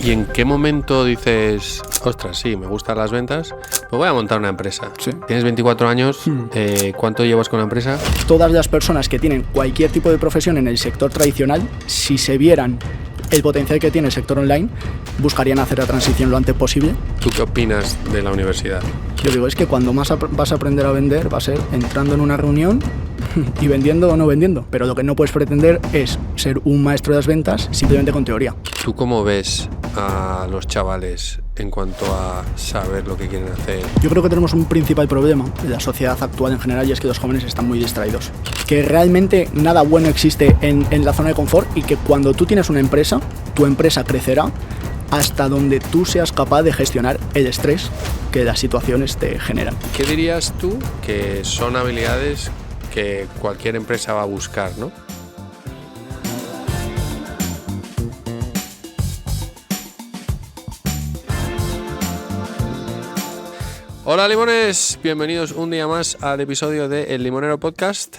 ¿Y en qué momento dices, ostras, sí, me gustan las ventas, me voy a montar una empresa? Sí. Tienes 24 años, ¿cuánto llevas con la empresa? Todas las personas que tienen cualquier tipo de profesión en el sector tradicional, si se vieran el potencial que tiene el sector online, buscarían hacer la transición lo antes posible. ¿Tú qué opinas de la universidad? Yo digo, es que cuando más vas a aprender a vender va a ser entrando en una reunión y vendiendo o no vendiendo. Pero lo que no puedes pretender es ser un maestro de las ventas simplemente con teoría. ¿Tú cómo ves a los chavales en cuanto a saber lo que quieren hacer? Yo creo que tenemos un principal problema en la sociedad actual en general, y es que los jóvenes están muy distraídos. Que realmente nada bueno existe en la zona de confort, y que cuando tú tienes una empresa, tu empresa crecerá hasta donde tú seas capaz de gestionar el estrés que las situaciones te generan. ¿Qué dirías tú que son habilidades que cualquier empresa va a buscar, ¿no? Hola limones, bienvenidos un día más al episodio de El Limonero Podcast.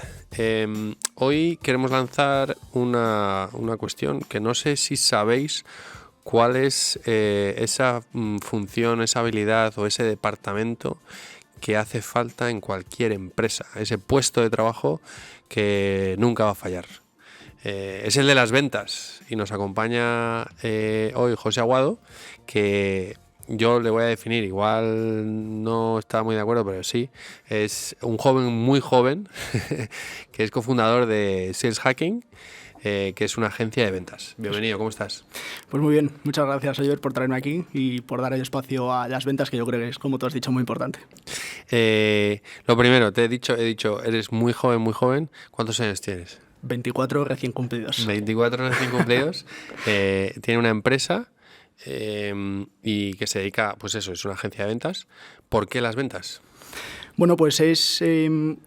Hoy queremos lanzar una cuestión que no sé si sabéis cuál es esa función, esa habilidad o ese departamento que hace falta en cualquier empresa, ese puesto de trabajo que nunca va a fallar. Es el de las ventas, y nos acompaña hoy José Aguado, que yo le voy a definir, igual no está muy de acuerdo, pero sí, es un joven muy joven que es cofundador de Sales Hacking, que es una agencia de ventas. Bienvenido, ¿cómo estás? Pues muy bien, muchas gracias, Oliver, por traerme aquí y por dar el espacio a las ventas, que yo creo que es, como tú has dicho, muy importante. Lo primero, he dicho, eres muy joven. ¿Cuántos años tienes? 24 recién cumplidos. 24 recién cumplidos. Tiene una empresa y que se dedica, pues eso, es una agencia de ventas. ¿Por qué las ventas? Bueno, pues es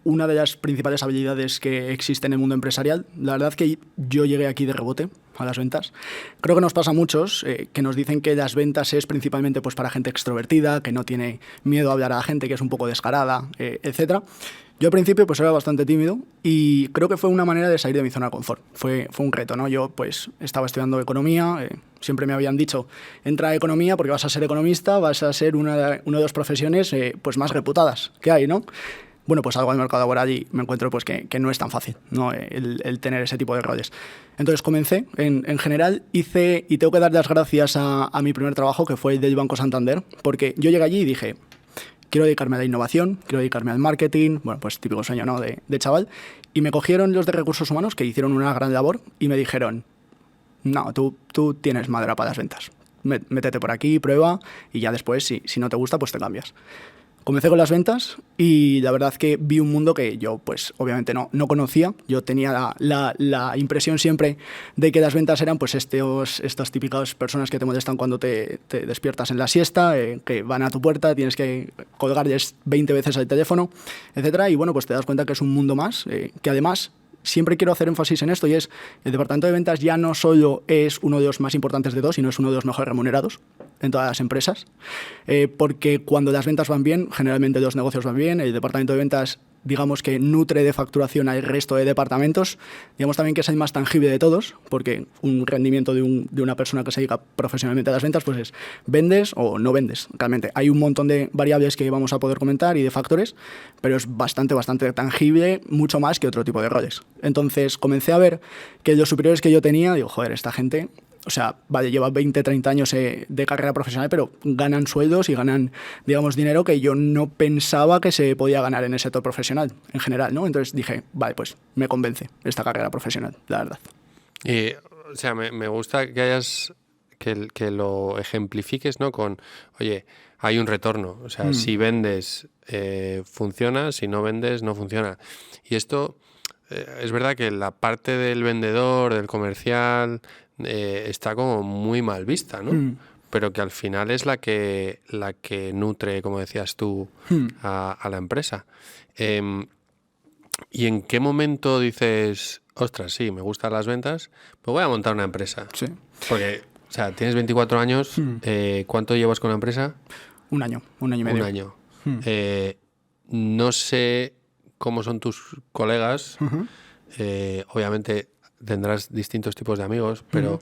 una de las principales habilidades que existe en el mundo empresarial. La verdad que yo llegué aquí de rebote a las ventas. Creo que nos pasa a muchos que nos dicen que las ventas es principalmente pues para gente extrovertida, que no tiene miedo a hablar a la gente, que es un poco descarada, etcétera. Yo al principio pues era bastante tímido, y creo que fue una manera de salir de mi zona de confort. Fue un reto, ¿no? Yo pues estaba estudiando economía, siempre me habían dicho, entra a economía porque vas a ser economista, vas a ser una de las profesiones pues más reputadas que hay, ¿no? Bueno, pues salgo al mercado laboral y me encuentro pues que no es tan fácil, ¿no? el tener ese tipo de roles. Entonces comencé, en general hice, y tengo que dar las gracias a mi primer trabajo, que fue el del Banco Santander, porque yo llegué allí y dije, quiero dedicarme a la innovación, quiero dedicarme al marketing, bueno, pues típico sueño, ¿no?, de chaval. Y me cogieron los de recursos humanos, que hicieron una gran labor, y me dijeron, no, tú tienes madera para las ventas. Métete por aquí, prueba, y ya después, si no te gusta, pues te cambias. Comencé con las ventas y la verdad que vi un mundo que yo pues obviamente no conocía. Yo tenía la impresión siempre de que las ventas eran pues estas típicas personas que te molestan cuando te despiertas en la siesta, que van a tu puerta, tienes que colgarles 20 veces el teléfono, etcétera. Y bueno, pues te das cuenta que es un mundo más, que además siempre quiero hacer énfasis en esto, y es el departamento de ventas ya no solo es uno de los más importantes de todos, sino es uno de los mejor remunerados en todas las empresas, porque cuando las ventas van bien, generalmente los negocios van bien. El departamento de ventas, digamos que nutre de facturación al resto de departamentos. Digamos también que es el más tangible de todos, porque un rendimiento de una persona que se dedica profesionalmente a las ventas pues es vendes o no vendes. Realmente hay un montón de variables que vamos a poder comentar y de factores, pero es bastante tangible, mucho más que otro tipo de roles. Entonces comencé a ver que los superiores que yo tenía, digo, joder, esta gente, o sea, vale, lleva 20, 30 años de carrera profesional, pero ganan sueldos y ganan, digamos, dinero que yo no pensaba que se podía ganar en el sector profesional en general, ¿no? Entonces dije, vale, pues me convence esta carrera profesional, la verdad. Y, o sea, me gusta que hayas, que lo ejemplifiques, ¿no? Con, oye, hay un retorno. O sea, si vendes, funciona, si no vendes, no funciona. Y esto, es verdad que la parte del vendedor, del comercial, está como muy mal vista, ¿no? Pero que al final es la que nutre, como decías tú, a la empresa. ¿Y en qué momento dices, ostras, sí, me gustan las ventas, me voy a montar una empresa? Sí. Porque, o sea, tienes 24 años, ¿cuánto llevas con la empresa? Un año y medio. Un año. No sé cómo son tus colegas, obviamente tendrás distintos tipos de amigos, pero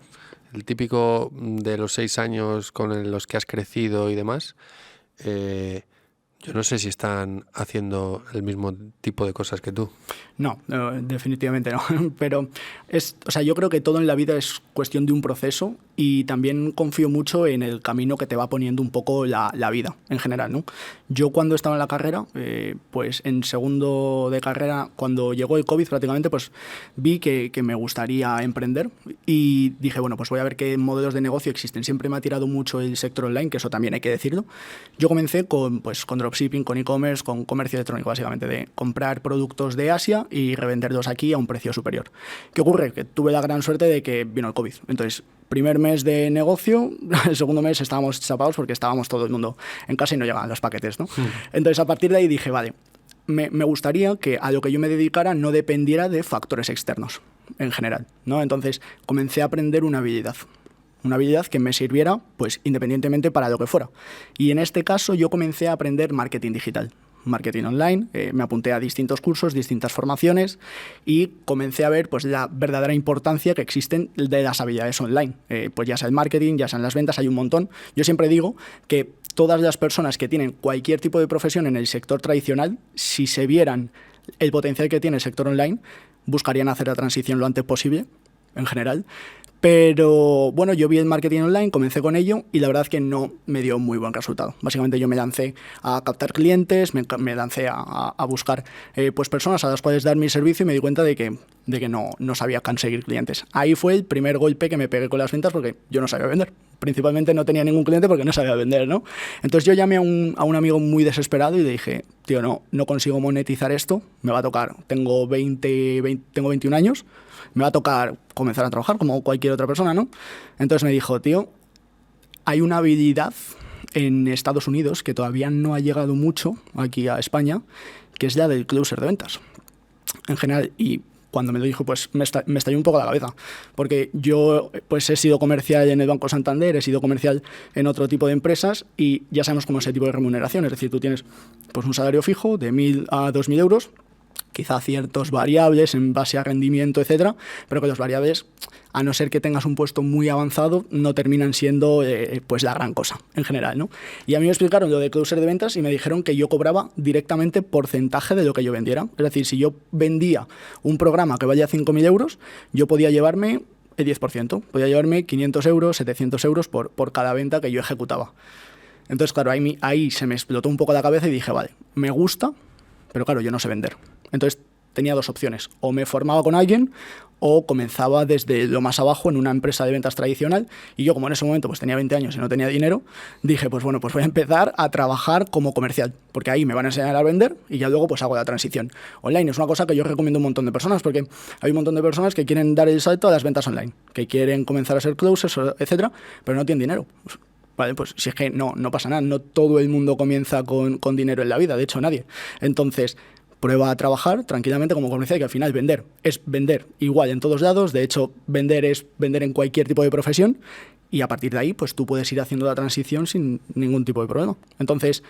el típico de los 6 años con los que has crecido y demás, yo no sé si están haciendo el mismo tipo de cosas que tú. No, definitivamente no. Pero yo creo que todo en la vida es cuestión de un proceso y también confío mucho en el camino que te va poniendo un poco la vida en general, ¿no? Yo cuando estaba en la carrera, pues en segundo de carrera, cuando llegó el COVID prácticamente, pues vi que me gustaría emprender y dije, bueno, pues voy a ver qué modelos de negocio existen. Siempre me ha tirado mucho el sector online, que eso también hay que decirlo. Yo comencé con dropshipping, con e-commerce, con comercio electrónico, básicamente, de comprar productos de Asia y revenderlos aquí a un precio superior. ¿Qué ocurre? Que tuve la gran suerte de que vino el COVID. Entonces, primer mes de negocio, el segundo mes estábamos chapados porque estábamos todo el mundo en casa y no llegaban los paquetes, ¿no? Entonces, a partir de ahí dije, vale, me gustaría que a lo que yo me dedicara no dependiera de factores externos, en general, ¿no? Entonces, comencé a aprender una habilidad que me sirviera, pues, independientemente para lo que fuera. Y en este caso, yo comencé a aprender marketing digital. Marketing online, me apunté a distintos cursos, distintas formaciones y comencé a ver pues la verdadera importancia que existen de las habilidades online. Pues ya sea el marketing, ya sean las ventas, hay un montón. Yo siempre digo que todas las personas que tienen cualquier tipo de profesión en el sector tradicional, si se vieran el potencial que tiene el sector online, buscarían hacer la transición lo antes posible, en general. Pero bueno, yo vi el marketing online, comencé con ello y la verdad es que no me dio muy buen resultado. Básicamente yo me lancé a captar clientes, me lancé a buscar pues personas a las cuales dar mi servicio y me di cuenta de que no sabía conseguir clientes. Ahí fue el primer golpe que me pegué con las ventas porque yo no sabía vender. Principalmente no tenía ningún cliente porque no sabía vender, ¿no? Entonces yo llamé a un amigo muy desesperado y le dije, tío, no consigo monetizar esto, me va a tocar, tengo 21 años, me va a tocar comenzar a trabajar como cualquier otra persona, ¿no? Entonces me dijo, tío, hay una habilidad en Estados Unidos que todavía no ha llegado mucho aquí a España, que es la del closer de ventas. En general, y cuando me lo dijo, pues me estalló un poco la cabeza, porque yo pues he sido comercial en el Banco Santander, he sido comercial en otro tipo de empresas y ya sabemos cómo es ese tipo de remuneración, es decir, tú tienes pues un salario fijo de 1.000 a 2.000 euros, quizá ciertos variables en base a rendimiento, etcétera, pero que los variables, a no ser que tengas un puesto muy avanzado, no terminan siendo pues la gran cosa en general, ¿no? Y a mí me explicaron lo de closer de ventas y me dijeron que yo cobraba directamente porcentaje de lo que yo vendiera. Es decir, si yo vendía un programa que valía 5.000 euros, yo podía llevarme el 10%, podía llevarme 500 euros, 700 euros por cada venta que yo ejecutaba. Entonces, claro, ahí se me explotó un poco la cabeza y dije, vale, me gusta, pero claro, yo no sé vender. Entonces tenía dos opciones, o me formaba con alguien o comenzaba desde lo más abajo en una empresa de ventas tradicional y yo como en ese momento pues tenía 20 años y no tenía dinero, dije pues bueno, pues voy a empezar a trabajar como comercial, porque ahí me van a enseñar a vender y ya luego pues hago la transición. Online es una cosa que yo recomiendo a un montón de personas porque hay un montón de personas que quieren dar el salto a las ventas online, que quieren comenzar a ser closers, etcétera, pero no tienen dinero. Vale, pues si es que no pasa nada, no todo el mundo comienza con dinero en la vida, de hecho nadie. Entonces, prueba a trabajar tranquilamente como comercial, que al final vender es vender igual en todos lados, de hecho vender es vender en cualquier tipo de profesión y a partir de ahí pues tú puedes ir haciendo la transición sin ningún tipo de problema. Entonces,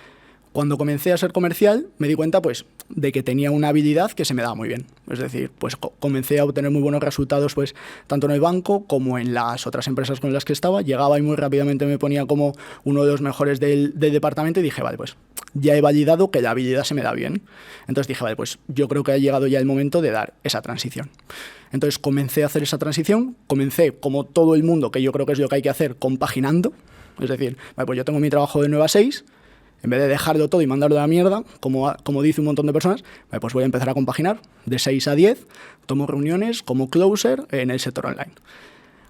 cuando comencé a ser comercial me di cuenta pues de que tenía una habilidad que se me daba muy bien. Es decir, pues comencé a obtener muy buenos resultados pues tanto en el banco como en las otras empresas con las que estaba. Llegaba y muy rápidamente me ponía como uno de los mejores del departamento y dije, vale, pues ya he validado que la habilidad se me da bien. Entonces dije, vale, pues yo creo que ha llegado ya el momento de dar esa transición. Entonces comencé a hacer esa transición, comencé como todo el mundo, que yo creo que es lo que hay que hacer, compaginando. Es decir, vale, pues yo tengo mi trabajo de 9 a 6, en vez de dejarlo todo y mandarlo a la mierda, como dice un montón de personas, vale, pues voy a empezar a compaginar de 6 a 10, tomo reuniones como closer en el sector online.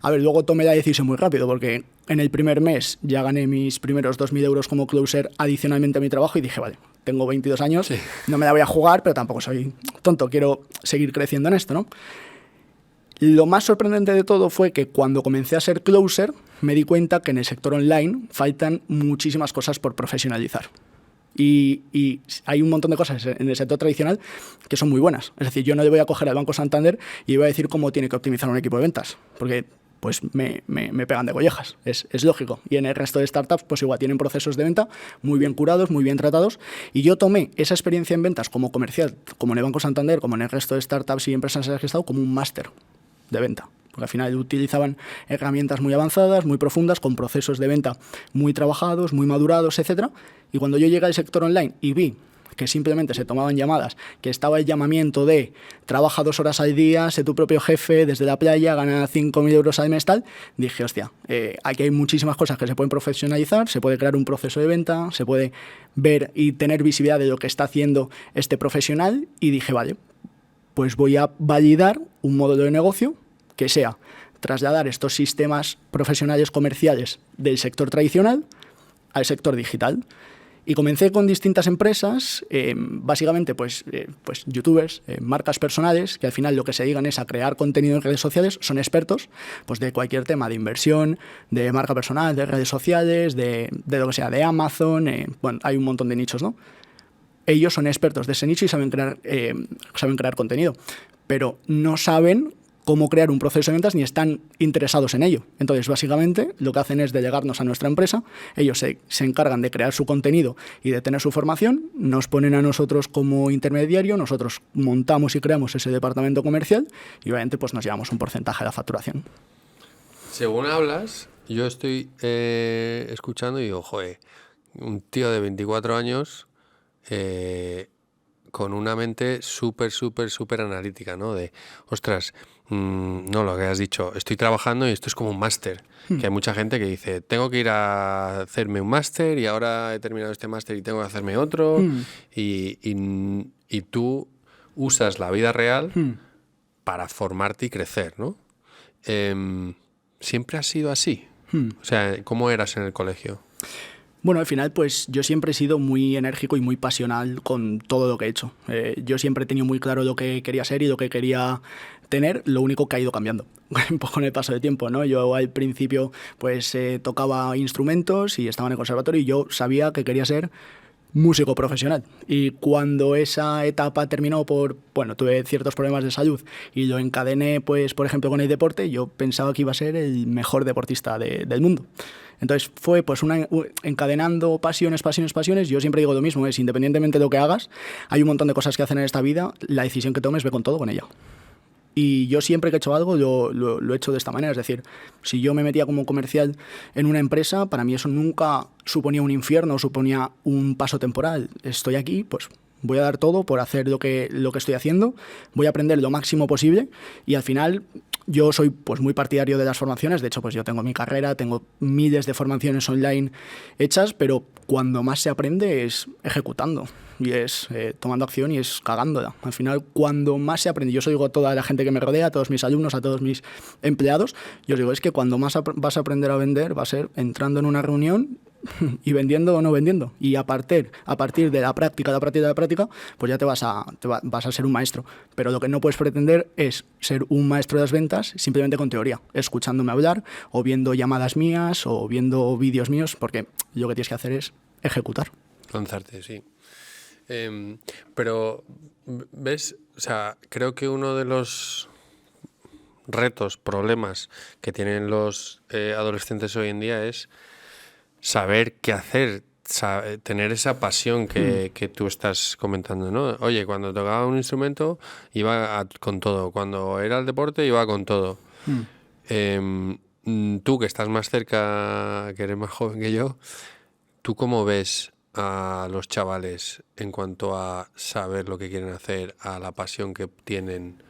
A ver, luego tomé la decisión muy rápido porque en el primer mes ya gané mis primeros 2.000 euros como closer adicionalmente a mi trabajo y dije, vale, tengo 22 años, sí, no me la voy a jugar, pero tampoco soy tonto, quiero seguir creciendo en esto, ¿no? Lo más sorprendente de todo fue que cuando comencé a ser closer me di cuenta que en el sector online faltan muchísimas cosas por profesionalizar. Y hay un montón de cosas en el sector tradicional que son muy buenas. Es decir, yo no le voy a coger al Banco Santander y voy a decir cómo tiene que optimizar un equipo de ventas, porque pues me pegan de collejas, es lógico. Y en el resto de startups pues igual tienen procesos de venta muy bien curados, muy bien tratados, y yo tomé esa experiencia en ventas como comercial, como en el Banco Santander, como en el resto de startups y empresas en las que he estado, como un máster. de venta. Porque al final utilizaban herramientas muy avanzadas, muy profundas, con procesos de venta muy trabajados, muy madurados, etcétera. Y cuando yo llegué al sector online y vi que simplemente se tomaban llamadas, que estaba el llamamiento de trabaja 2 horas al día, sé tu propio jefe, desde la playa, gana 5.000 euros al mes, tal, dije, hostia, aquí hay muchísimas cosas que se pueden profesionalizar, se puede crear un proceso de venta, se puede ver y tener visibilidad de lo que está haciendo este profesional, y dije, vale, pues voy a validar un modelo de negocio que sea trasladar estos sistemas profesionales comerciales del sector tradicional al sector digital. Y comencé con distintas empresas, básicamente pues youtubers, marcas personales, que al final lo que se dedican es a crear contenido en redes sociales, son expertos pues de cualquier tema de inversión, de marca personal, de redes sociales, de lo que sea, de Amazon, bueno, hay un montón de nichos, ¿no? Ellos son expertos de ese nicho y saben crear contenido, pero no saben cómo crear un proceso de ventas ni están interesados en ello. Entonces, básicamente, lo que hacen es delegarnos a nuestra empresa, ellos se encargan de crear su contenido y de tener su formación, nos ponen a nosotros como intermediario, nosotros montamos y creamos ese departamento comercial y obviamente pues nos llevamos un porcentaje de la facturación. Según hablas, yo estoy escuchando y digo, joder, un tío de 24 años con una mente súper analítica, ¿no? De, ostras, no, lo que has dicho, estoy trabajando y esto es como un máster. Que hay mucha gente que dice, tengo que ir a hacerme un máster y ahora he terminado este máster y tengo que hacerme otro. Y tú usas la vida real para formarte y crecer, ¿no? ¿Siempre ha sido así? O sea, ¿cómo eras en el colegio? Bueno, al final, pues yo siempre he sido muy enérgico y muy pasional con todo lo que he hecho. Yo siempre he tenido muy claro lo que quería ser y lo que quería tener, lo único que ha ido cambiando un poco con el paso del tiempo, ¿no? Yo al principio pues tocaba instrumentos y estaba en el conservatorio y yo sabía que quería ser músico profesional. Y cuando esa etapa terminó tuve ciertos problemas de salud y lo encadené, pues, por ejemplo, con el deporte, yo pensaba que iba a ser el mejor deportista del mundo. Entonces fue pues encadenando pasiones. Yo siempre digo lo mismo, es independientemente de lo que hagas, hay un montón de cosas que hacen en esta vida, la decisión que tomes ve con todo con ella. Y yo siempre que he hecho algo lo he hecho de esta manera. Es decir, si yo me metía como comercial en una empresa, para mí eso nunca suponía un infierno, suponía un paso temporal. Estoy aquí, pues voy a dar todo por hacer lo que estoy haciendo, voy a aprender lo máximo posible y al final yo soy pues muy partidario de las formaciones. De hecho, pues yo tengo mi carrera, tengo miles de formaciones online hechas, pero cuando más se aprende es ejecutando. Y es tomando acción y es cagándola. Al final, cuando más se aprende, yo os digo a toda la gente que me rodea, a todos mis alumnos, a todos mis empleados, yo os digo, es que cuando más vas a aprender a vender va a ser entrando en una reunión y vendiendo o no vendiendo. Y a partir de la práctica, pues ya vas a ser un maestro. Pero lo que no puedes pretender es ser un maestro de las ventas simplemente con teoría, escuchándome hablar o viendo llamadas mías o viendo vídeos míos, porque lo que tienes que hacer es ejecutar. Lanzarte, sí. Pero, ¿ves? O sea, creo que uno de los retos, problemas que tienen los adolescentes hoy en día es saber qué hacer, tener esa pasión que tú estás comentando, ¿no? Oye, cuando tocaba un instrumento iba con todo, cuando era el deporte iba con todo. Tú que estás más cerca, que eres más joven que yo, ¿tú cómo ves a los chavales en cuanto a saber lo que quieren hacer, a la pasión que tienen?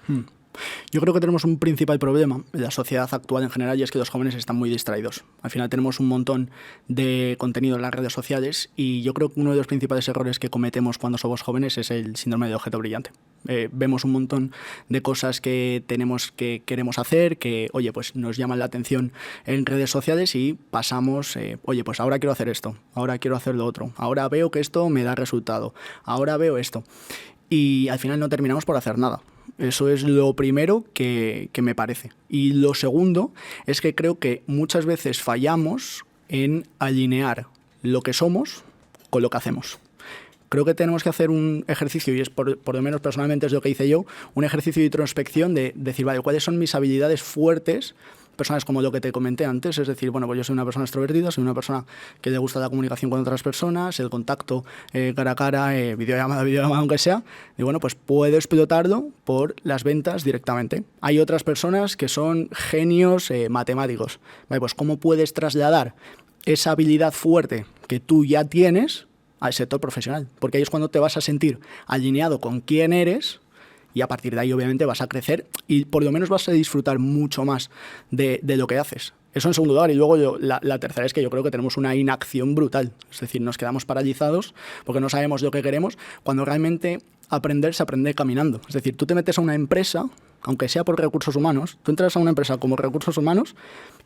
Yo creo que tenemos un principal problema en la sociedad actual en general y es que los jóvenes están muy distraídos. Al final tenemos un montón de contenido en las redes sociales y yo creo que uno de los principales errores que cometemos cuando somos jóvenes es el síndrome del objeto brillante. Vemos un montón de cosas que queremos hacer, que, oye, pues nos llaman la atención en redes sociales y pasamos, oye, pues ahora quiero hacer esto, ahora quiero hacer lo otro, ahora veo que esto me da resultado, ahora veo esto. Y al final no terminamos por hacer nada. Eso es lo primero que me parece. Y lo segundo es que creo que muchas veces fallamos en alinear lo que somos con lo que hacemos. Creo que tenemos que hacer un ejercicio, y es por lo menos personalmente es lo que hice yo, un ejercicio de introspección de decir, vale, ¿cuáles son mis habilidades fuertes personas como lo que te comenté antes, es decir, bueno, pues yo soy una persona extrovertida, soy una persona que le gusta la comunicación con otras personas, el contacto cara a cara, videollamada, aunque sea, y bueno, pues puedo explotarlo por las ventas directamente. Hay otras personas que son genios matemáticos. Vale, pues ¿cómo puedes trasladar esa habilidad fuerte que tú ya tienes al sector profesional? Porque ahí es cuando te vas a sentir alineado con quién eres y a partir de ahí obviamente vas a crecer y por lo menos vas a disfrutar mucho más de lo que haces. Eso en segundo lugar. Y luego la tercera es que yo creo que tenemos una inacción brutal. Es decir, nos quedamos paralizados porque no sabemos lo que queremos, cuando realmente aprender se aprende caminando. Es decir, tú te metes a una empresa, aunque sea por recursos humanos, tú entras a una empresa como recursos humanos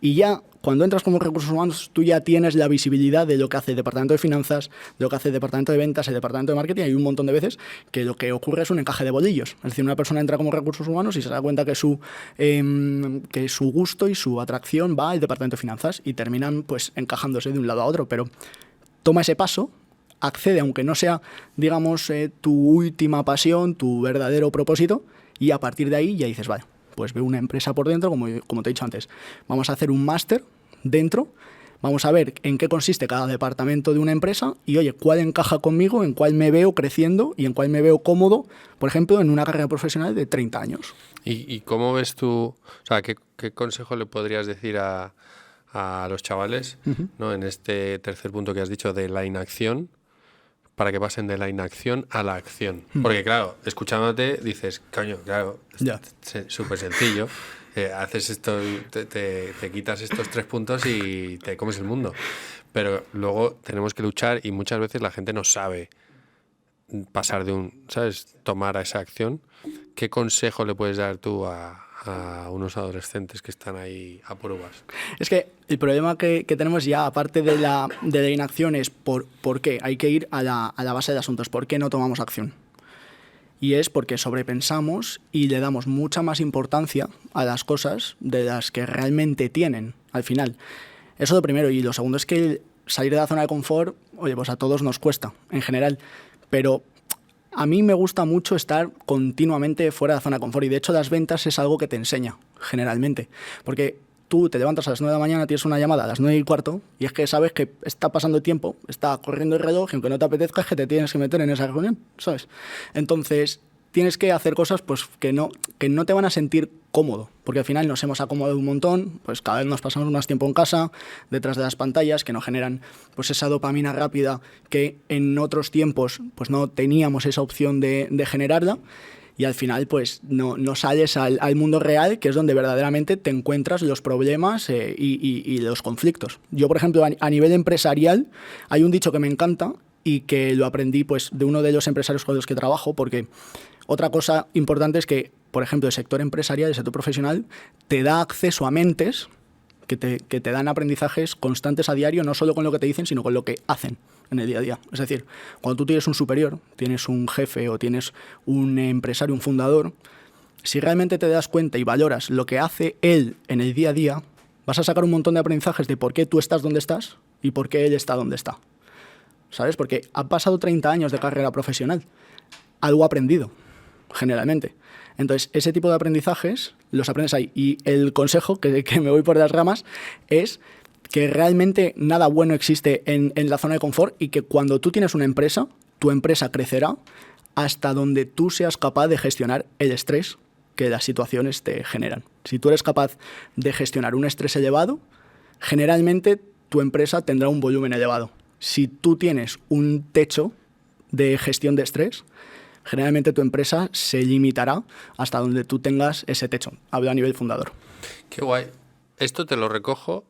y ya cuando entras como recursos humanos tú ya tienes la visibilidad de lo que hace el departamento de finanzas, de lo que hace el departamento de ventas, el departamento de marketing. Hay un montón de veces que lo que ocurre es un encaje de bolillos. Es decir, una persona entra como recursos humanos y se da cuenta que su gusto y su atracción va al departamento de finanzas y terminan pues encajándose de un lado a otro. Pero toma ese paso, accede, aunque no sea, digamos, tu última pasión, tu verdadero propósito, y a partir de ahí ya dices, vale, pues veo una empresa por dentro, como te he dicho antes. Vamos a hacer un máster dentro, vamos a ver en qué consiste cada departamento de una empresa y, oye, cuál encaja conmigo, en cuál me veo creciendo y en cuál me veo cómodo, por ejemplo, en una carrera profesional de 30 años. ¿Y cómo ves tú, o sea, qué consejo le podrías decir a los chavales, ¿no? En este tercer punto que has dicho de la inacción, para que pasen de la inacción a la acción? Porque claro, escuchándote dices, coño, claro, es súper sencillo. Haces esto, te quitas estos 3 puntos y te comes el mundo. Pero luego tenemos que luchar y muchas veces la gente no sabe pasar de tomar a esa acción. ¿Qué consejo le puedes dar tú a unos adolescentes que están ahí a pruebas? Es que el problema que tenemos ya, aparte de la inacción, es por qué. Hay que ir a la base de asuntos. ¿Por qué no tomamos acción? Y es porque sobrepensamos y le damos mucha más importancia a las cosas de las que realmente tienen al final. Eso lo primero. Y lo segundo es que salir de la zona de confort, oye, pues a todos nos cuesta, en general. Pero a mí me gusta mucho estar continuamente fuera de la zona de confort y de hecho las ventas es algo que te enseña, generalmente. Porque tú te levantas a las 9 de la mañana, tienes una llamada a las 9:15 y es que sabes que está pasando el tiempo, está corriendo el reloj y aunque no te apetezca es que te tienes que meter en esa reunión, ¿sabes? Entonces tienes que hacer cosas pues que no te van a sentir cómodo, porque al final nos hemos acomodado un montón, pues cada vez nos pasamos más tiempo en casa, detrás de las pantallas, que nos generan pues esa dopamina rápida que en otros tiempos pues no teníamos esa opción de generarla, y al final pues no sales al mundo real, que es donde verdaderamente te encuentras los problemas y los conflictos. Yo, por ejemplo, a nivel empresarial, hay un dicho que me encanta y que lo aprendí pues de uno de los empresarios con los que trabajo, porque otra cosa importante es que, por ejemplo, el sector empresarial, el sector profesional, te da acceso a mentes que te dan aprendizajes constantes a diario, no solo con lo que te dicen, sino con lo que hacen en el día a día. Es decir, cuando tú tienes un superior, tienes un jefe o tienes un empresario, un fundador, si realmente te das cuenta y valoras lo que hace él en el día a día, vas a sacar un montón de aprendizajes de por qué tú estás donde estás y por qué él está donde está. ¿Sabes? Porque ha pasado 30 años de carrera profesional. Algo aprendido, generalmente. Entonces, ese tipo de aprendizajes los aprendes ahí. Y el consejo, que me voy por las ramas, es que realmente nada bueno existe en la zona de confort y que cuando tú tienes una empresa, tu empresa crecerá hasta donde tú seas capaz de gestionar el estrés que las situaciones te generan. Si tú eres capaz de gestionar un estrés elevado, generalmente tu empresa tendrá un volumen elevado. Si tú tienes un techo de gestión de estrés, generalmente tu empresa se limitará hasta donde tú tengas ese techo. Hablo a nivel fundador. Qué guay. Esto te lo recojo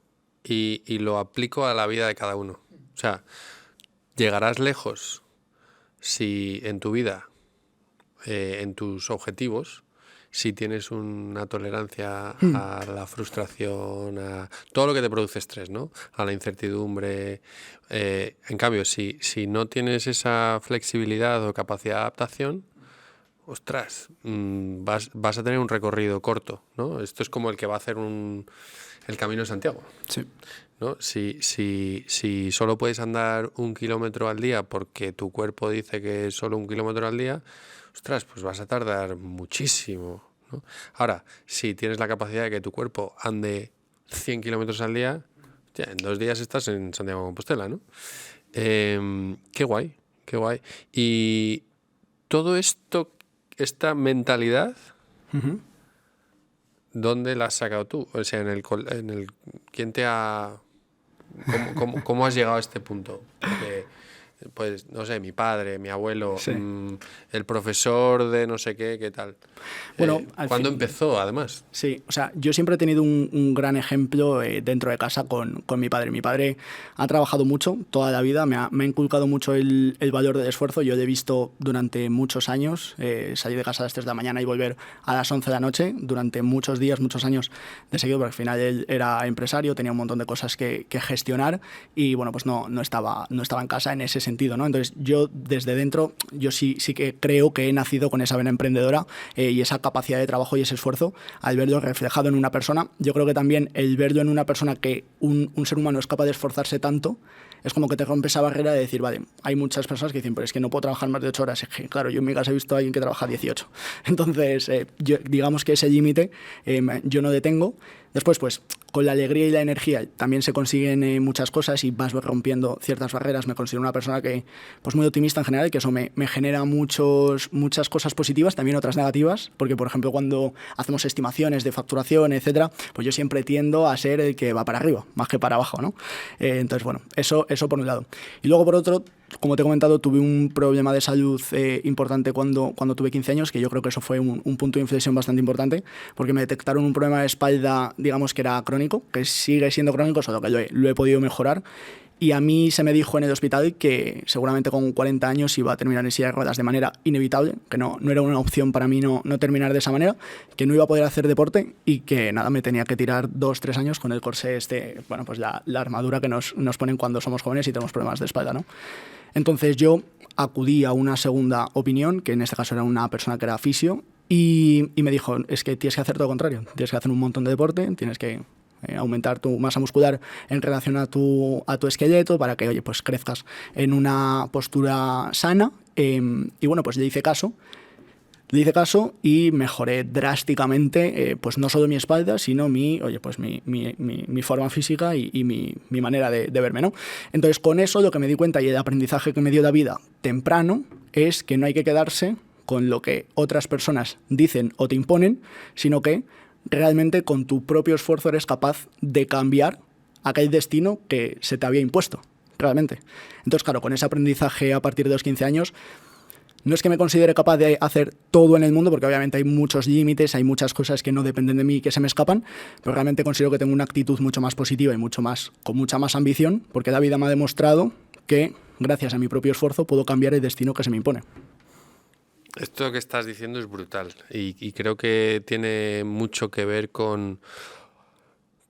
y lo aplico a la vida de cada uno. O sea, llegarás lejos si en tu vida, en tus objetivos, si tienes una tolerancia a la frustración, a todo lo que te produce estrés, ¿no? A la incertidumbre. En cambio, si no tienes esa flexibilidad o capacidad de adaptación, ostras, vas a tener un recorrido corto, ¿no? Esto es como el que va a hacer el Camino de Santiago. Sí. ¿No? Si solo puedes andar 1 kilómetro al día porque tu cuerpo dice que es solo 1 kilómetro al día, ostras, pues vas a tardar muchísimo, ¿no? Ahora, si tienes la capacidad de que tu cuerpo ande 100 kilómetros al día, hostia, en 2 días estás en Santiago de Compostela, ¿no? Qué guay, qué guay. Y todo esto, esta mentalidad, ¿dónde la has sacado tú? O sea, ¿quién te ha... ¿Cómo has llegado a este punto? Porque, pues, no sé, mi padre, mi abuelo, Sí. el profesor de no sé qué tal. Bueno, ¿Cuándo empezó, además? Sí, o sea, yo siempre he tenido un gran ejemplo dentro de casa con mi padre. Mi padre ha trabajado mucho toda la vida, me ha inculcado mucho el valor del esfuerzo. Yo le he visto durante muchos años salir de casa a las 3 de la mañana y volver a las 11 de la noche durante muchos días, muchos años de seguido, porque al final él era empresario, tenía un montón de cosas que gestionar y bueno, pues no estaba en casa en ese sentido, ¿no? Entonces yo desde dentro, yo sí que creo que he nacido con esa vena emprendedora y esa capacidad de trabajo y ese esfuerzo al verlo reflejado en una persona. Yo creo que también el verlo en una persona que un ser humano es capaz de esforzarse tanto, es como que te rompe esa barrera de decir, vale, hay muchas personas que dicen, pero es que no puedo trabajar más de 8 horas. Claro, yo en mi casa he visto a alguien que trabaja 18. Entonces, digamos que ese límite yo no detengo. Después, pues, con la alegría y la energía también se consiguen muchas cosas y vas rompiendo ciertas barreras. Me considero una persona que, pues, muy optimista en general y que eso me genera muchas cosas positivas, también otras negativas, porque, por ejemplo, cuando hacemos estimaciones de facturación, etcétera, pues yo siempre tiendo a ser el que va para arriba, más que para abajo, ¿no? Entonces, bueno, eso por un lado. Y luego, por otro, como te he comentado, tuve un problema de salud importante cuando tuve 15 años, que yo creo que eso fue un punto de inflexión bastante importante, porque me detectaron un problema de espalda, digamos que era crónico, que sigue siendo crónico, solo que lo he podido mejorar. Y a mí se me dijo en el hospital que seguramente con 40 años iba a terminar en silla de ruedas de manera inevitable, que no era una opción para mí no terminar de esa manera, que no iba a poder hacer deporte y que nada, me tenía que tirar 2-3 años con el corsé bueno, pues la armadura que nos ponen cuando somos jóvenes y tenemos problemas de espalda, ¿no? Entonces yo acudí a una segunda opinión, que en este caso era una persona que era fisio, y me dijo, es que tienes que hacer todo lo contrario, tienes que hacer un montón de deporte, tienes que aumentar tu masa muscular en relación a tu esqueleto para que, oye, pues crezcas en una postura sana. Y bueno, pues le hice caso y mejoré drásticamente, pues no solo mi espalda, sino mi forma física y mi manera de verme, ¿no? Entonces, con eso lo que me di cuenta y el aprendizaje que me dio la vida temprano es que no hay que quedarse con lo que otras personas dicen o te imponen, sino que realmente con tu propio esfuerzo eres capaz de cambiar aquel destino que se te había impuesto, realmente. Entonces, claro, con ese aprendizaje a partir de los 15 años, no es que me considere capaz de hacer todo en el mundo, porque obviamente hay muchos límites, hay muchas cosas que no dependen de mí y que se me escapan, pero realmente considero que tengo una actitud mucho más positiva y con mucha más ambición, porque la vida me ha demostrado que, gracias a mi propio esfuerzo, puedo cambiar el destino que se me impone. Esto que estás diciendo es brutal y creo que tiene mucho que ver con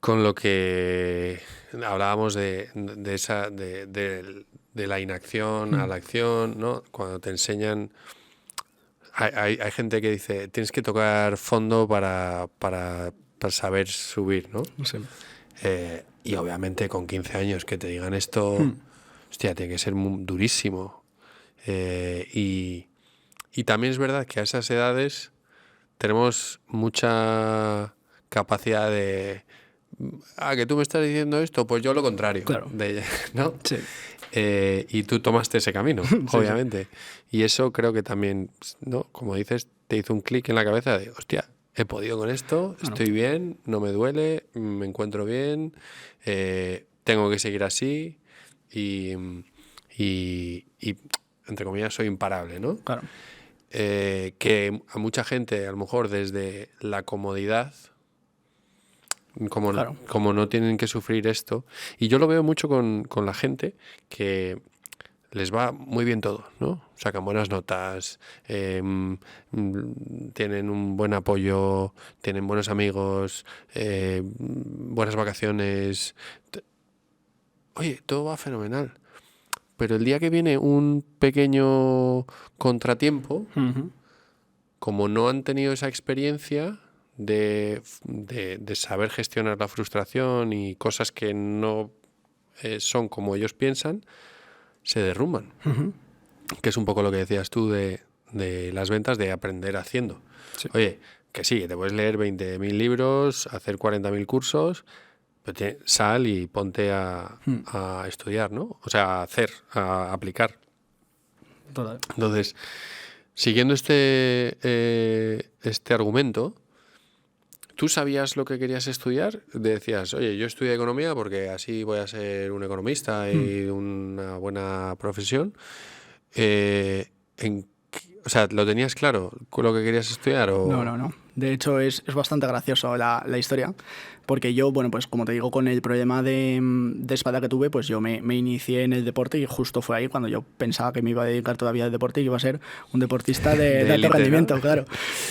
lo que hablábamos de la inacción a la acción, ¿no? Cuando te enseñan... Hay gente que dice, tienes que tocar fondo para saber subir, ¿no? Sí. Y obviamente con 15 años que te digan esto, hostia, tiene que ser durísimo. Y también es verdad que a esas edades tenemos mucha capacidad de... que tú me estás diciendo esto, pues yo lo contrario. Claro. ¿No? Sí. Y tú tomaste ese camino, obviamente. Sí. Y eso creo que también, ¿no? Como dices, te hizo un clic en la cabeza de, hostia, he podido con esto, estoy bien, no me duele, me encuentro bien, tengo que seguir así y entre comillas, soy imparable, ¿no? Claro. Que a mucha gente, a lo mejor desde la comodidad, como no tienen que sufrir esto, y yo lo veo mucho con la gente que les va muy bien todo, ¿no? Sacan buenas notas, tienen un buen apoyo, tienen buenos amigos, buenas vacaciones. Oye, todo va fenomenal. Pero el día que viene un pequeño contratiempo, como no han tenido esa experiencia de saber gestionar la frustración y cosas que no son como ellos piensan, se derrumban. Que es un poco lo que decías tú de las ventas, de aprender haciendo. Sí. Oye, que sí, que te puedes leer 20.000 libros, hacer 40.000 cursos, Pero sal y ponte a estudiar, ¿no? O sea, a hacer, a aplicar. Total. Entonces, siguiendo este argumento, ¿tú sabías lo que querías estudiar? Decías, oye, yo estudio economía porque así voy a ser un economista y una buena profesión. O sea, ¿lo tenías claro con lo que querías estudiar? O... No. De hecho, es bastante gracioso la historia, porque yo, bueno, pues como te digo, con el problema de espalda que tuve, pues yo me inicié en el deporte y justo fue ahí cuando yo pensaba que me iba a dedicar todavía al deporte y iba a ser un deportista de alto rendimiento, ¿no? Claro.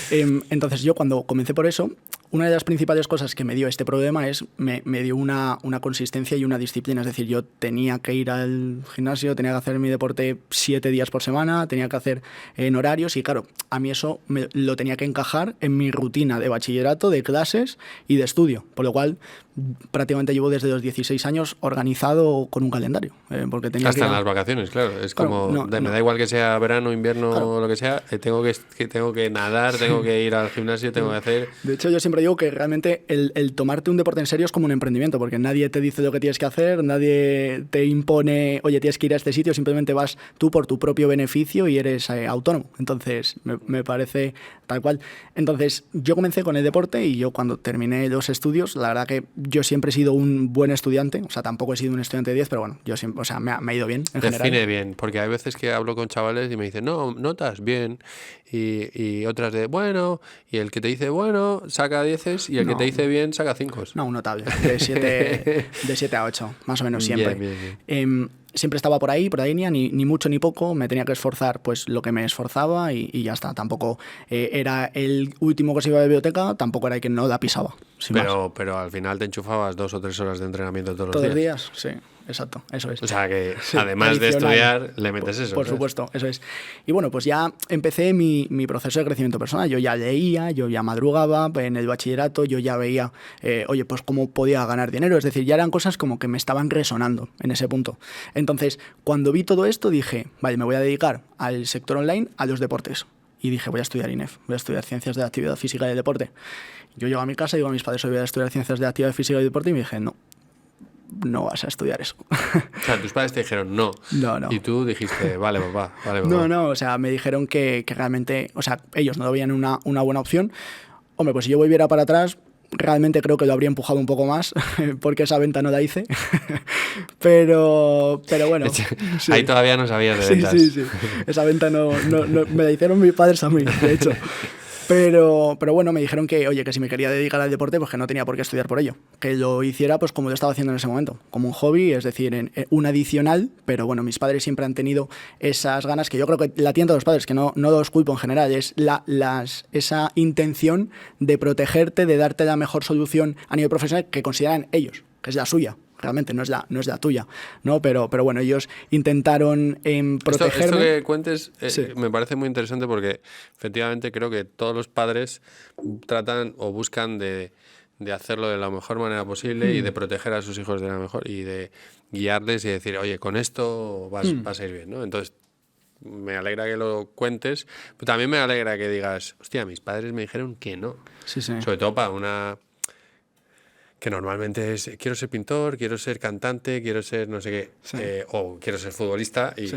Entonces yo cuando comencé por eso, una de las principales cosas que me dio este problema es me dio una consistencia y una disciplina. Es decir, yo tenía que ir al gimnasio, tenía que hacer mi deporte 7 días por semana, tenía que hacer en horarios y claro, a mí eso lo tenía que encajar en mi rutina de bachillerato, de clases y de estudio. Por lo cual prácticamente llevo desde los 16 años organizado con un calendario. Porque tenía hasta en las vacaciones, claro. Es claro, como, me da igual que sea verano, invierno claro. o lo que sea, tengo que nadar, tengo que ir al gimnasio, tengo que hacer... De hecho, yo siempre digo que realmente el tomarte un deporte en serio es como un emprendimiento, porque nadie te dice lo que tienes que hacer, nadie te impone, oye, tienes que ir a este sitio, simplemente vas tú por tu propio beneficio y eres autónomo. Entonces, me parece tal cual. Entonces, yo comencé con el deporte y yo cuando terminé los estudios, la verdad que yo siempre he sido un buen estudiante, o sea, tampoco he sido un estudiante de 10, pero bueno, yo siempre, o sea, me ha ido bien en general. Define bien, porque hay veces que hablo con chavales y me dicen, no, notas bien, y otras de, bueno, y el que te dice, bueno, saca 10 y el que te dice bien, saca 5. No, un notable, de 7 a 8, más o menos siempre. Bien. Siempre estaba por ahí ni mucho ni poco, me tenía que esforzar pues lo que me esforzaba y ya está. Tampoco era el último que se iba a la biblioteca, tampoco era el que no la pisaba. Pero al final te enchufabas 2 o 3 horas de entrenamiento todos los días. Sí, exacto, eso es. O sea que sí, además de estudiar, le metes eso. Por supuesto, eso es. Y bueno, pues ya empecé mi proceso de crecimiento personal. Yo ya leía, yo ya madrugaba en el bachillerato, yo ya veía, oye, pues cómo podía ganar dinero. Es decir, ya eran cosas como que me estaban resonando en ese punto. Entonces, cuando vi todo esto, dije, vale, me voy a dedicar al sector online, a los deportes. Y dije, voy a estudiar INEF, voy a estudiar Ciencias de la Actividad Física y del Deporte. Yo llego a mi casa y digo a mis padres, voy a estudiar Ciencias de la Actividad Física y Deporte, y me dije, no vas a estudiar eso. O sea, tus padres te dijeron no. No. Y tú dijiste, vale, papá. No, o sea, me dijeron que realmente, o sea, ellos no lo veían una buena opción. Hombre, pues si yo volviera para atrás, realmente creo que lo habría empujado un poco más, porque esa venta no la hice. pero bueno. Sí. Ahí todavía no sabías de ventas. Sí. Esa venta no me la hicieron mis padres a mí, de hecho. Pero bueno, me dijeron que, oye, que si me quería dedicar al deporte, pues que no tenía por qué estudiar por ello. Que lo hiciera pues como lo estaba haciendo en ese momento, como un hobby, es decir, en un adicional, pero bueno, mis padres siempre han tenido esas ganas, que yo creo que la tienen todos los padres, que no los culpo en general, es esa intención de protegerte, de darte la mejor solución a nivel profesional que consideran ellos, que es la suya. Realmente no es la tuya, ¿no? Pero bueno, ellos intentaron protegerme. Esto que cuentes sí. Me parece muy interesante porque efectivamente creo que todos los padres tratan o buscan de hacerlo de la mejor manera posible y de proteger a sus hijos de la mejor y de guiarles y decir, oye, con esto vas a ir bien, ¿no? Entonces, me alegra que lo cuentes, pero también me alegra que digas, hostia, mis padres me dijeron que no. Sí. Sobre todo para una... que normalmente es, quiero ser pintor, quiero ser cantante, quiero ser no sé qué, sí. O quiero ser futbolista y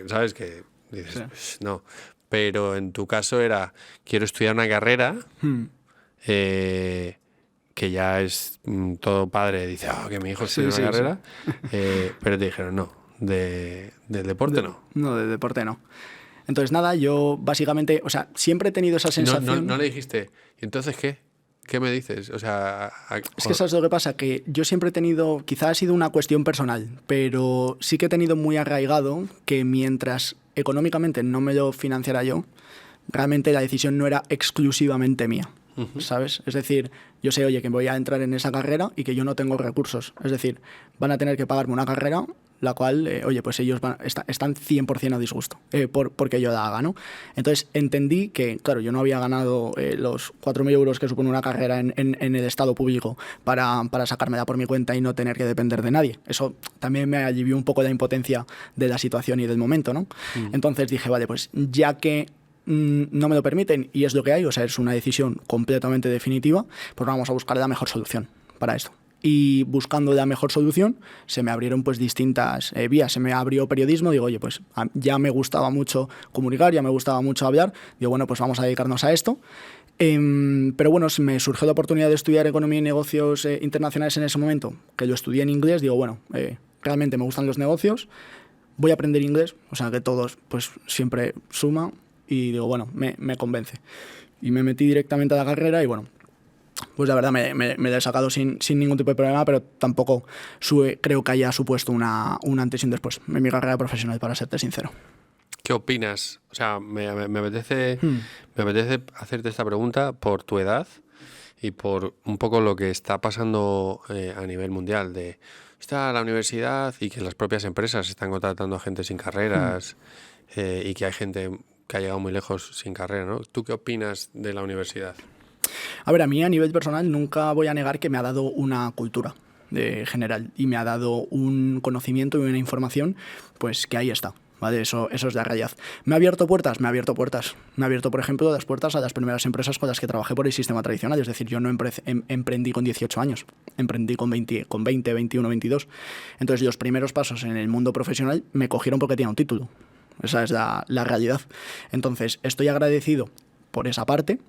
¿sabes? Que dices, pues, no. Pero en tu caso era, quiero estudiar una carrera, que ya es todo padre, dice, que mi hijo estudie una carrera, pero te dijeron, no, del deporte no. No, del deporte no. Entonces nada, yo básicamente, o sea, siempre he tenido esa sensación... No le dijiste, ¿y entonces qué? ¿Qué me dices? O sea... Es que ¿sabes lo que pasa? Que yo siempre he tenido... Quizás ha sido una cuestión personal, pero sí que he tenido muy arraigado que mientras económicamente no me lo financiara yo, realmente la decisión no era exclusivamente mía, ¿sabes? Es decir, yo sé, oye, que voy a entrar en esa carrera y que yo no tengo recursos. Es decir, van a tener que pagarme una carrera... la cual, oye, pues ellos están 100% a disgusto porque yo la haga, ¿no? Entonces entendí que, claro, yo no había ganado los 4.000 euros que supone una carrera en el Estado público para sacármela por mi cuenta y no tener que depender de nadie. Eso también me alivió un poco la impotencia de la situación y del momento, ¿no? Entonces dije, vale, pues ya que no me lo permiten y es lo que hay, o sea, es una decisión completamente definitiva, pues vamos a buscar la mejor solución para esto. y buscando la mejor solución se me abrieron pues distintas vías. Se me abrió periodismo, digo, oye, pues ya me gustaba mucho comunicar, ya me gustaba mucho hablar, digo, bueno, pues vamos a dedicarnos a esto. Pero bueno, me surgió la oportunidad de estudiar Economía y Negocios Internacionales en ese momento, que lo estudié en inglés, digo, bueno, realmente me gustan los negocios, voy a aprender inglés, o sea que todos pues siempre suma, y digo, bueno, me convence. Y me metí directamente a la carrera y bueno, pues la verdad me la he sacado sin ningún tipo de problema, pero tampoco creo que haya supuesto un antes y un después en mi carrera profesional, para serte sincero. ¿Qué opinas? O sea, me apetece hacerte esta pregunta por tu edad y por un poco lo que está pasando a nivel mundial. Está la universidad y que las propias empresas están contratando a gente sin carreras y que hay gente que ha llegado muy lejos sin carrera, ¿no? ¿Tú qué opinas de la universidad? A ver, a mí a nivel personal nunca voy a negar que me ha dado una cultura general y me ha dado un conocimiento y una información pues que ahí está. ¿Vale? Eso es la realidad. ¿Me ha abierto puertas? Me ha abierto puertas. Me ha abierto, por ejemplo, las puertas a las primeras empresas con las que trabajé por el sistema tradicional. Es decir, yo no emprendí con 18 años, emprendí con 20, 21, 22. Entonces, los primeros pasos en el mundo profesional me cogieron porque tenía un título. Esa es la realidad. Entonces, estoy agradecido por esa parte,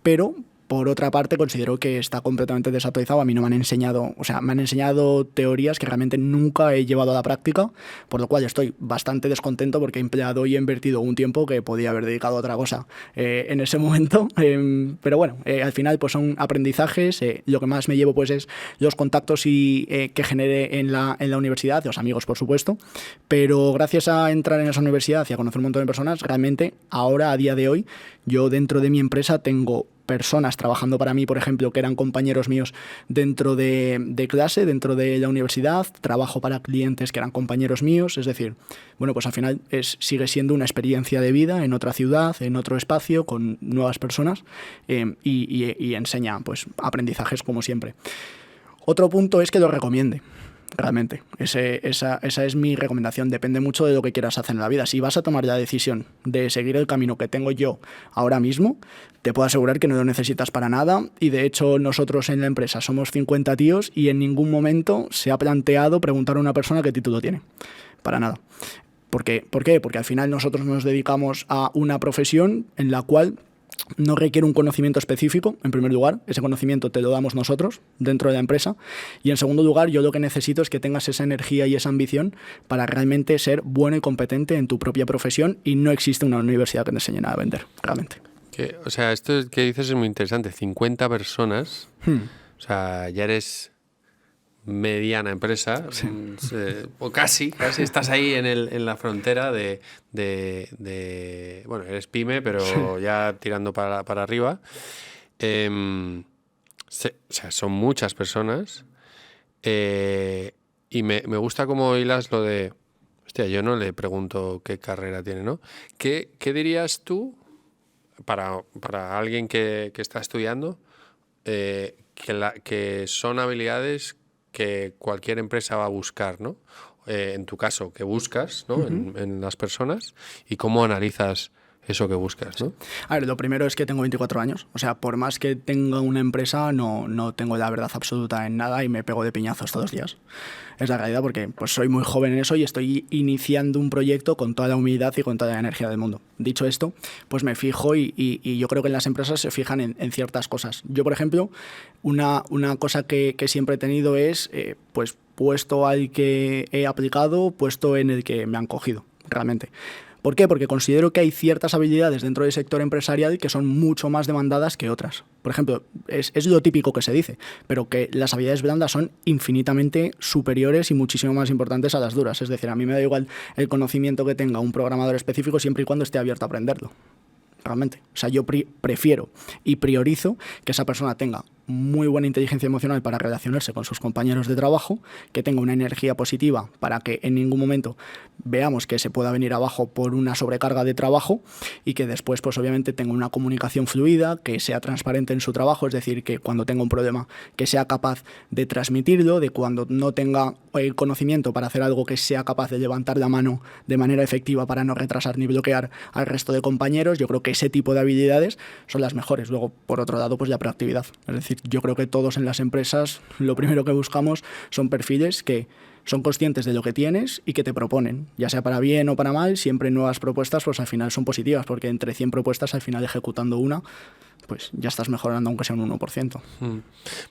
pero por otra parte considero que está completamente desactualizado. A mí no me han enseñado, o sea, me han enseñado teorías que realmente nunca he llevado a la práctica, por lo cual estoy bastante descontento porque he empleado y he invertido un tiempo que podía haber dedicado a otra cosa en ese momento. Pero bueno, al final pues son aprendizajes. Lo que más me llevo pues es los contactos que generé en la universidad, los amigos por supuesto, pero gracias a entrar en esa universidad y a conocer un montón de personas, realmente ahora, a día de hoy, yo dentro de mi empresa tengo personas trabajando para mí, por ejemplo, que eran compañeros míos dentro de clase, dentro de la universidad. Trabajo para clientes que eran compañeros míos. Es decir, bueno, pues al final sigue siendo una experiencia de vida en otra ciudad, en otro espacio, con nuevas personas y enseña pues aprendizajes como siempre. Otro punto es que lo recomiende. Realmente, esa es mi recomendación. Depende mucho de lo que quieras hacer en la vida. Si vas a tomar la decisión de seguir el camino que tengo yo ahora mismo, te puedo asegurar que no lo necesitas para nada. Y de hecho nosotros en la empresa somos 50 tíos y en ningún momento se ha planteado preguntar a una persona qué título tiene. Para nada. ¿Por qué? Porque al final nosotros nos dedicamos a una profesión en la cual no requiere un conocimiento específico, en primer lugar. Ese conocimiento te lo damos nosotros dentro de la empresa. Y en segundo lugar, yo lo que necesito es que tengas esa energía y esa ambición para realmente ser bueno y competente en tu propia profesión, y no existe una universidad que te enseñe nada a vender, realmente. O sea, esto que dices es muy interesante. 50 personas, o sea, ya eres mediana empresa, sí. O casi estás ahí en la frontera de bueno, eres pyme, pero sí, ya tirando para arriba. O sea, son muchas personas y me gusta cómo hilas lo de, hostia, yo no le pregunto qué carrera tiene, ¿no? ¿Qué dirías tú para alguien que está estudiando que son habilidades que cualquier empresa va a buscar, ¿no? En tu caso, ¿qué buscas, ¿no? Uh-huh. en las personas, y cómo analizas eso que buscas, ¿no? A ver, lo primero es que tengo 24 años. O sea, por más que tenga una empresa, no tengo la verdad absoluta en nada y me pego de piñazos todos los días. Es la realidad, porque pues soy muy joven en eso y estoy iniciando un proyecto con toda la humildad y con toda la energía del mundo. Dicho esto, pues me fijo y yo creo que en las empresas se fijan en ciertas cosas. Yo, por ejemplo, una cosa que siempre he tenido es pues puesto al que he aplicado, puesto en el que me han cogido, realmente. ¿Por qué? Porque considero que hay ciertas habilidades dentro del sector empresarial que son mucho más demandadas que otras. Por ejemplo, es lo típico que se dice, pero que las habilidades blandas son infinitamente superiores y muchísimo más importantes a las duras. Es decir, a mí me da igual el conocimiento que tenga un programador específico siempre y cuando esté abierto a aprenderlo. Realmente. O sea, yo prefiero y priorizo que esa persona tenga muy buena inteligencia emocional para relacionarse con sus compañeros de trabajo, que tenga una energía positiva para que en ningún momento veamos que se pueda venir abajo por una sobrecarga de trabajo, y que después pues obviamente tenga una comunicación fluida, que sea transparente en su trabajo, es decir, que cuando tenga un problema que sea capaz de transmitirlo, de cuando no tenga el conocimiento para hacer algo, que sea capaz de levantar la mano de manera efectiva para no retrasar ni bloquear al resto de compañeros. Yo creo que ese tipo de habilidades son las mejores. Luego, por otro lado, pues la proactividad, es decir, decir, yo creo que todos en las empresas lo primero que buscamos son perfiles que son conscientes de lo que tienes y que te proponen, ya sea para bien o para mal, siempre nuevas propuestas, pues al final son positivas, porque entre 100 propuestas, al final ejecutando una, pues ya estás mejorando aunque sea un 1%.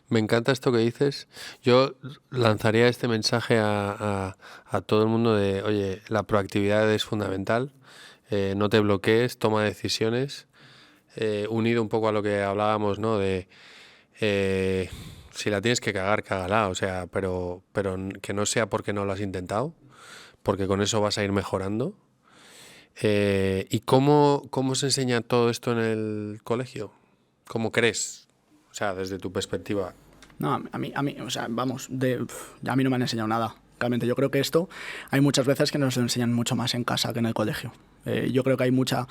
Me encanta esto que dices. Yo lanzaría este mensaje a todo el mundo de, oye, la proactividad es fundamental, no te bloquees, toma decisiones, unido un poco a lo que hablábamos, ¿no? De si la tienes que cagar, cágala, o sea, pero que no sea porque no lo has intentado, porque con eso vas a ir mejorando. ¿Y cómo se enseña todo esto en el colegio? ¿Cómo crees? O sea, desde tu perspectiva. No, a mí, o sea, vamos, a mí no me han enseñado nada. Realmente yo creo que esto hay muchas veces que nos lo enseñan mucho más en casa que en el colegio. Yo creo que hay mucha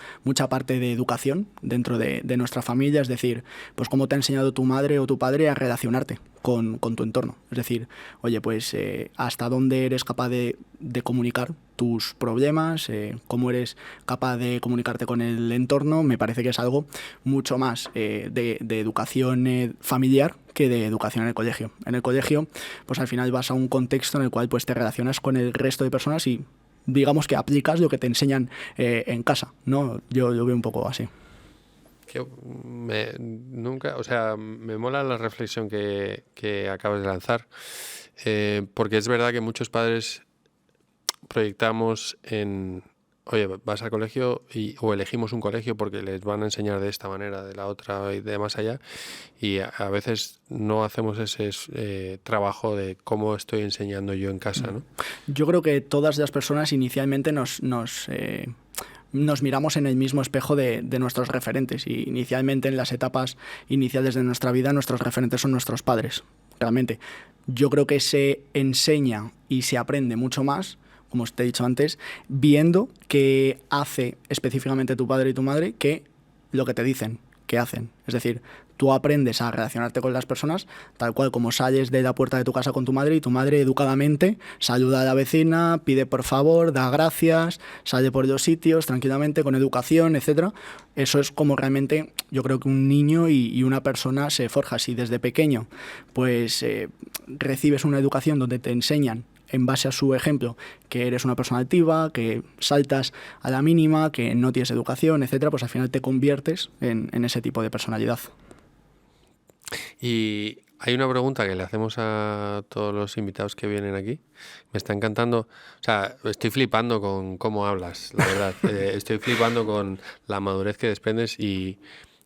parte de educación dentro de nuestra familia, es decir, pues cómo te ha enseñado tu madre o tu padre a relacionarte con tu entorno. Es decir, oye, pues hasta dónde eres capaz de comunicar tus problemas, cómo eres capaz de comunicarte con el entorno, me parece que es algo mucho más de educación familiar que de educación en el colegio. En el colegio, pues al final vas a un contexto en el cual pues te relacionas con el resto de personas y digamos que aplicas lo que te enseñan en casa, ¿no? Yo lo veo un poco así. Me mola la reflexión que acabas de lanzar, porque es verdad que muchos padres proyectamos en, oye, vas al colegio o elegimos un colegio porque les van a enseñar de esta manera, de la otra y de más allá, y a veces no hacemos ese trabajo de cómo estoy enseñando yo en casa, ¿no? Yo creo que todas las personas inicialmente nos miramos en el mismo espejo de nuestros referentes, y inicialmente en las etapas iniciales de nuestra vida nuestros referentes son nuestros padres. Realmente yo creo que se enseña y se aprende mucho más, como te he dicho antes, viendo qué hace específicamente tu padre y tu madre que lo que te dicen que hacen. Es decir, tú aprendes a relacionarte con las personas tal cual como sales de la puerta de tu casa con tu madre y tu madre educadamente saluda a la vecina, pide por favor, da gracias, sale por los sitios tranquilamente, con educación, etcétera. Eso es como realmente yo creo que un niño y una persona se forja. Si desde pequeño pues recibes una educación donde te enseñan en base a su ejemplo, que eres una persona activa, que saltas a la mínima, que no tienes educación, etcétera, pues al final te conviertes en ese tipo de personalidad. Y hay una pregunta que le hacemos a todos los invitados que vienen aquí. Me está encantando, o sea, estoy flipando con cómo hablas, la verdad. Estoy flipando con la madurez que desprendes y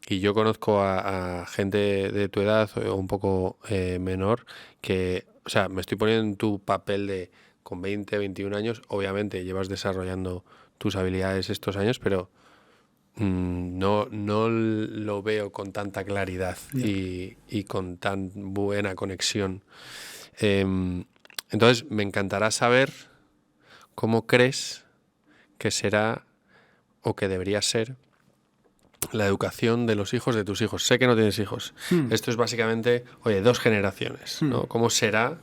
yo conozco a gente de tu edad o un poco menor que, o sea, me estoy poniendo en tu papel de con 20, 21 años, obviamente llevas desarrollando tus habilidades estos años, pero no lo veo con tanta claridad y con tan buena conexión. Entonces, me encantará saber cómo crees que será o que debería ser la educación de los hijos de tus hijos. Sé que no tienes hijos. Esto es básicamente, oye, 2 generaciones, ¿no? ¿Cómo será?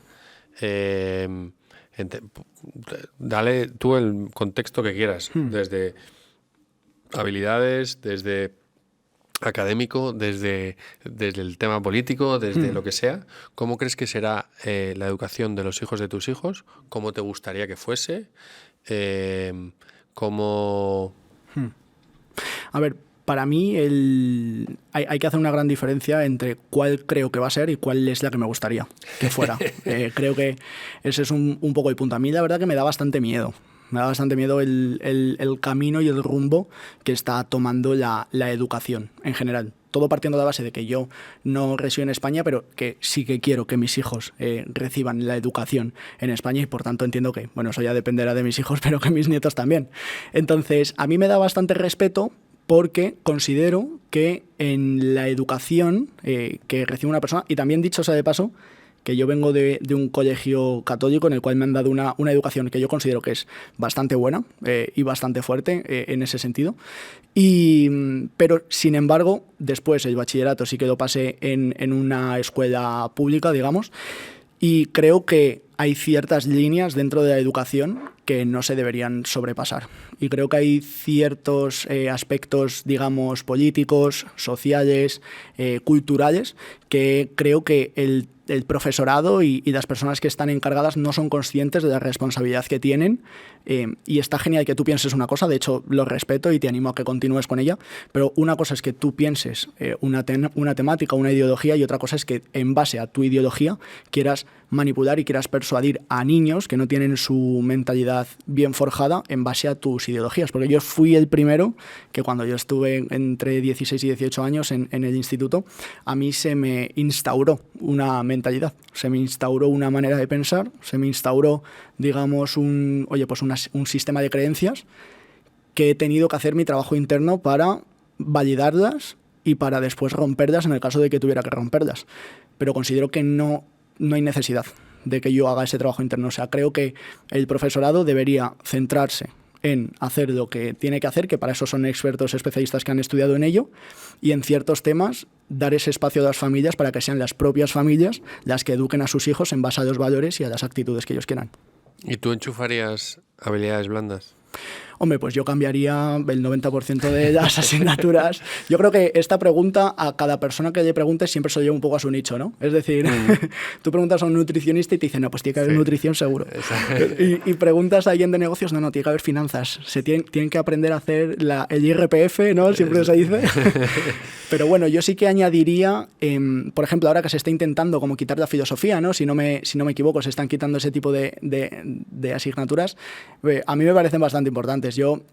Dale tú el contexto que quieras, desde habilidades, desde académico, desde el tema político, desde lo que sea. ¿Cómo crees que será la educación de los hijos de tus hijos? ¿Cómo te gustaría que fuese? ¿Cómo...? A ver, para mí hay que hacer una gran diferencia entre cuál creo que va a ser y cuál es la que me gustaría que fuera. Creo que ese es un poco el punto. A mí la verdad que me da bastante miedo. Me da bastante miedo el camino y el rumbo que está tomando la educación en general. Todo partiendo de la base de que yo no resido en España, pero que sí que quiero que mis hijos reciban la educación en España y por tanto entiendo que, bueno, eso ya dependerá de mis hijos, pero que mis nietos también. Entonces, a mí me da bastante respeto porque considero que en la educación que recibe una persona, y también dicho sea de paso, que yo vengo de un colegio católico en el cual me han dado una educación que yo considero que es bastante buena y bastante fuerte en ese sentido. Pero, sin embargo, después el bachillerato sí que lo pasé en una escuela pública, digamos, y creo que hay ciertas líneas dentro de la educación que no se deberían sobrepasar. Y creo que hay ciertos aspectos, digamos, políticos, sociales, culturales, que creo que el profesorado y las personas que están encargadas no son conscientes de la responsabilidad que tienen, y está genial que tú pienses una cosa, de hecho lo respeto y te animo a que continúes con ella, pero una cosa es que tú pienses una temática, una ideología, y otra cosa es que en base a tu ideología quieras manipular y quieras persuadir a niños que no tienen su mentalidad bien forjada en base a tus ideologías, porque yo fui el primero que cuando yo estuve entre 16 y 18 años en el instituto, a mí se me instauró una mentalidad, se me instauró una manera de pensar, se me instauró, digamos, un sistema de creencias que he tenido que hacer mi trabajo interno para validarlas y para después romperlas en el caso de que tuviera que romperlas. Pero considero que no hay necesidad de que yo haga ese trabajo interno. O sea, creo que el profesorado debería centrarse en hacer lo que tiene que hacer, que para eso son expertos especialistas que han estudiado en ello, y en ciertos temas dar ese espacio a las familias para que sean las propias familias las que eduquen a sus hijos en base a los valores y a las actitudes que ellos quieran. ¿Y tú enchufarías habilidades blandas? Hombre, pues yo cambiaría el 90% de las asignaturas. Yo creo que esta pregunta a cada persona que le preguntes siempre se lleva un poco a su nicho, ¿no? Es decir, tú preguntas a un nutricionista y te dice, no, pues tiene que haber nutrición seguro. Y preguntas a alguien de negocios, no, tiene que haber finanzas. Tienen que aprender a hacer el IRPF, ¿no? Siempre se dice. Pero bueno, yo sí que añadiría, por ejemplo, ahora que se está intentando como quitar la filosofía, ¿no? Si no me equivoco, se están quitando ese tipo de asignaturas. A mí me parecen bastante importantes. Yo,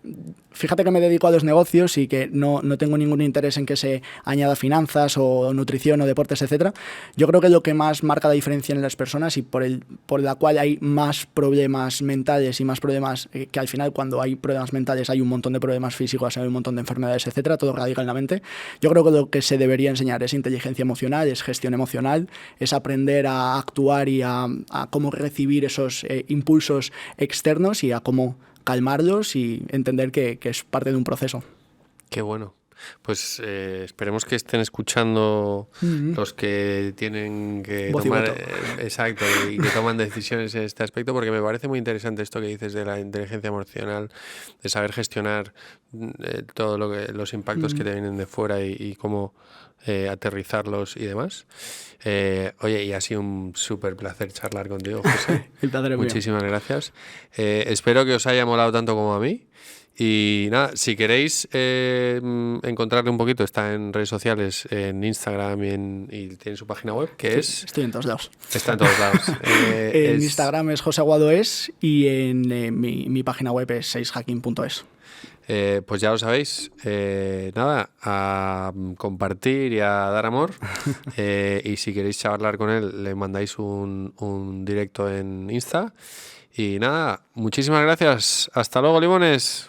fíjate que me dedico a los negocios y que no tengo ningún interés en que se añada finanzas o nutrición o deportes, etcétera. Yo creo que lo que más marca la diferencia en las personas y por la cual hay más problemas mentales y más problemas, que al final cuando hay problemas mentales hay un montón de problemas físicos, hay un montón de enfermedades, etcétera, todo radica en la mente. Yo creo que lo que se debería enseñar es inteligencia emocional, es gestión emocional, es aprender a actuar y a cómo recibir esos impulsos externos y a cómo calmarlos y entender que es parte de un proceso. Qué bueno. Pues esperemos que estén escuchando los que tienen que voz tomar exacto, y que toman decisiones en este aspecto, porque me parece muy interesante esto que dices de la inteligencia emocional, de saber gestionar todo los impactos que te vienen de fuera y cómo aterrizarlos y demás. Oye, y ha sido un súper placer charlar contigo, José. El placer es mío. Muchísimas gracias. Espero que os haya molado tanto como a mí. Y nada, si queréis encontrarle un poquito, está en redes sociales, en Instagram y tiene su página web, que es... Estoy en todos lados. Está en todos lados. En Instagram es joseaguadoes y en mi página web es 6hacking.es. Pues ya lo sabéis, nada, a compartir y a dar amor. Y si queréis charlar con él, le mandáis un directo en Insta. Y nada, muchísimas gracias. Hasta luego, limones.